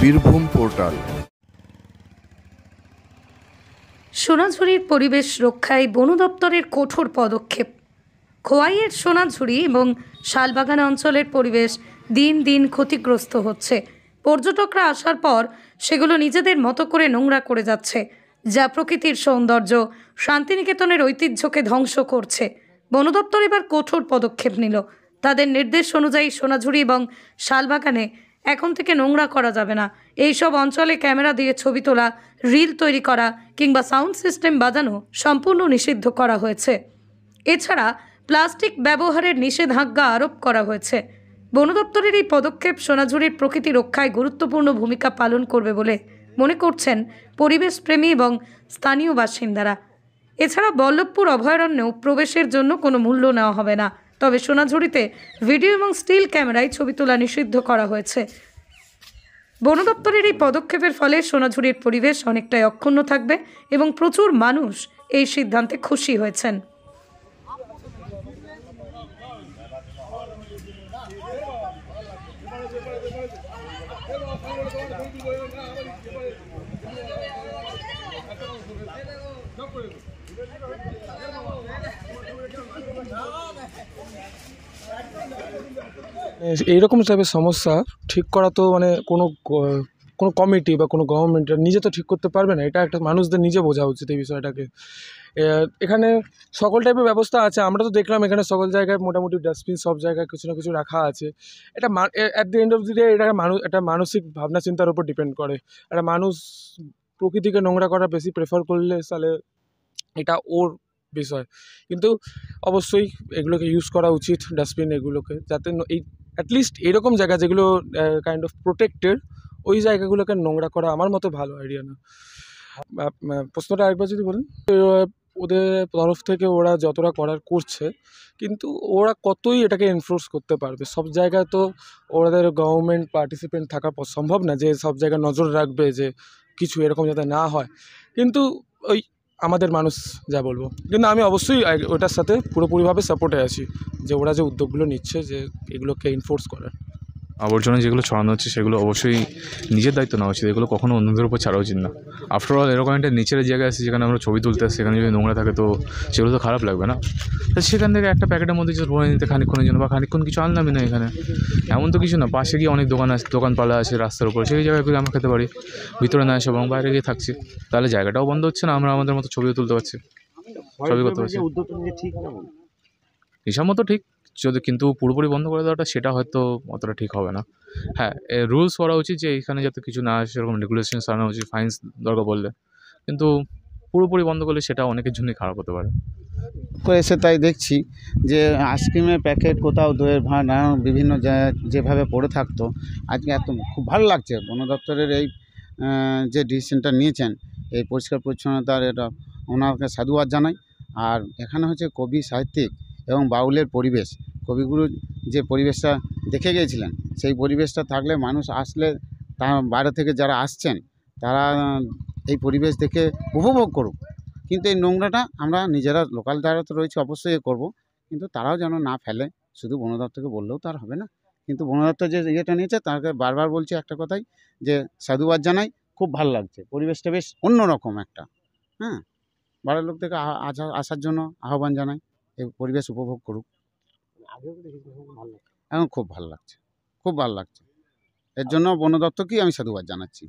Birbhum portal. সোনাঝুরির পরিবেশ রক্ষায় বন দপ্তরের কঠোর পদক্ষেপ। খোয়াইয়ের সোনাঝুরি এবং শালবাগান অঞ্চলের পরিবেশ দিন দিন ক্ষতিগ্রস্ত হচ্ছে। পর্যটকরা আসার পর সেগুলো নিজেদের মতো করে নোংরা করে যাচ্ছে, যা প্রকৃতির সৌন্দর্য, শান্তিনিকেতনের ঐতিহ্যকে ধ্বংস করছে। বন দপ্তর এবার কঠোর পদক্ষেপ নিল। তাদের নির্দেশ অনুযায়ী সোনাঝুরি এবং শালবাগানে এখন থেকে নোংরা করা যাবে না। এইসব অঞ্চলে ক্যামেরা দিয়ে ছবি তোলা, রিল তৈরি করা কিংবা সাউন্ড সিস্টেম বাজানো সম্পূর্ণ নিষিদ্ধ করা হয়েছে। এছাড়া প্লাস্টিক ব্যবহারের নিষেধাজ্ঞা আরোপ করা হয়েছে। বন দপ্তরের এই পদক্ষেপ সোনাঝুরির প্রকৃতি রক্ষায় গুরুত্বপূর্ণ ভূমিকা পালন করবে বলে মনে করছেন পরিবেশপ্রেমী এবং স্থানীয় বাসিন্দারা। এছাড়া বল্লভপুর অভয়ারণ্যেও প্রবেশের জন্য কোনো মূল্য নেওয়া হবে না, তবে সোনাঝুরিতে ভিডিও এবং স্টিল ক্যামেরায় ছবি তোলা নিষিদ্ধ করা হয়েছে। বন দপ্তরের এই পদক্ষেপের ফলে সোনাঝুরির পরিবেশ অনেকটাই অক্ষুণ্ণ থাকবে এবং প্রচুর মানুষ এই সিদ্ধান্তে খুশি হয়েছেন। এইরকম টাইপের সমস্যা ঠিক করা তো মানে কোনো কমিটি বা কোনো গভর্নমেন্ট নিজে তো ঠিক করতে পারবে না। এটা একটা মানুষদের নিজে বোঝা উচিত এই বিষয়টাকে। এখানে সকল টাইপের ব্যবস্থা আছে। আমরা তো দেখলাম এখানে সকল জায়গায় মোটামুটি ডাস্টবিন সব জায়গায় কিছু না কিছু রাখা আছে। এটা at the end of the day এটা একটা মানসিক ভাবনা চিন্তার উপর ডিপেন্ড করে। একটা মানুষ প্রকৃতিকে নোংরা করা বেশি প্রেফার করলে তাহলে এটা ওর বিষয়। কিন্তু অবশ্যই এগুলোকে ইউজ করা উচিত, ডাস্টবিন এগুলোকে, যাতে এই অ্যাটলিস্ট এরকম জায়গা যেগুলো কাইন্ড অফ প্রোটেক্টেড, ওই জায়গাগুলোকে নোংরা করা আমার মতো ভালো আইডিয়া না। প্রশ্নটা আরেকবার যদি বলেন। ওদের তরফ থেকে ওরা যতটা করার করছে, কিন্তু ওরা কতই এটাকে এনফোর্স করতে পারবে? সব জায়গায় তো ওদের গভর্নমেন্ট পার্টিসিপেন্ট থাকা সম্ভব না যে সব জায়গায় নজর রাখবে যে কিছু এরকম যাতে না হয়। কিন্তু ওই আমাদের মানুষ যা বলবো, কিন্তু আমি অবশ্যই ওটার সাথে পুরোপুরিভাবে সাপোর্টে আছি যে ওরা যে উদ্যোগগুলো নিচ্ছে যে এগুলোকে এনফোর্স করার। আবর্জনা যেগুলো ছড়ানো হচ্ছে সেগুলো অবশ্যই নিজের দায়িত্ব নেওয়া উচিত, এগুলো কখনো অন্যদের উপর ছাড়া উচিত না। আফটারঅল এরকম একটা নেচারের জায়গায় আছে যেখানে আমরা ছবি তুলতে আসি, সেখানে যদি নোংরা থাকে তো সেগুলো তো খারাপ লাগবে না। তো সেখান থেকে একটা প্যাকেটের মধ্যে কিছু ভরে নিতে খানিকক্ষণের জন্য বা খানিকক্ষণ কিছু আনলামই না এখানে, এমন তো কিছু না। পাশে গিয়ে অনেক দোকানপালা আছে রাস্তার উপর, সেই জায়গাগুলো আমরা খেতে পারি, ভিতরে না এসে এবং বাইরে গিয়ে থাকছি, তাহলে জায়গাটাও বন্ধ হচ্ছে না, আমরা আমাদের মতো ছবিও তুলতে পারছি, ছবি করতে পারছি। হিসাব মতো ঠিক, যদি কিন্তু পুরোপুরি বন্ধ করে দেওয়াটা সেটা হয়তো অতটা ঠিক হবে না। হ্যাঁ, রুলস করা উচিত যে এইখানে যাতে কিছু না আসে, সেরকম রেগুলেশনস আনা উচিত, ফাইন্স দরকার পড়লে। কিন্তু পুরোপুরি বন্ধ করলে সেটা অনেকের জন্যই খারাপ হতে পারে। এসে তাই দেখছি যে আইসক্রিমের প্যাকেট, কোথাও দইয়ের ভাঁড়, নানান বিভিন্ন যেভাবে পড়ে থাকতো, আজকে এত খুব ভালো লাগছে বন দপ্তরের এই যে ডিসিশনটা নিয়েছেন, এই পরিষ্কার পরিচ্ছন্নতার, এটা ওনাকে সাধুবাদ জানাই। আর এখানে হচ্ছে কবি, সাহিত্যিক এবং বাউলের পরিবেশ, কবিগুরু যে পরিবেশটা দেখে গিয়েছিলেন, সেই পরিবেশটা থাকলে মানুষ আসলে, তার বাইরে থেকে যারা আসছেন তারা এই পরিবেশ দেখে উপভোগ করুক। কিন্তু এই নোংরাটা আমরা নিজেরা লোকাল যারা তো রয়েছে অবশ্যই করব, কিন্তু তারাও যেন না ফেলে। শুধু বন দপ্তরকে বললেও তো আর হবে না। কিন্তু বন দপ্তর যে ইয়েটা নিয়েছে তাকে বারবার বলছি একটা কথাই, যে সাধুবাদ জানাই। খুব ভালো লাগছে, পরিবেশটা বেশ অন্যরকম একটা। হ্যাঁ, বাইরের লোক থেকে আসার জন্য আহ্বান জানাই, এই পরিবেশ উপভোগ করুক। এখন খুব ভালো লাগছে, খুব ভালো লাগছে। এর জন্য বন দপ্তরকেই আমি সাধুবাদ জানাচ্ছি।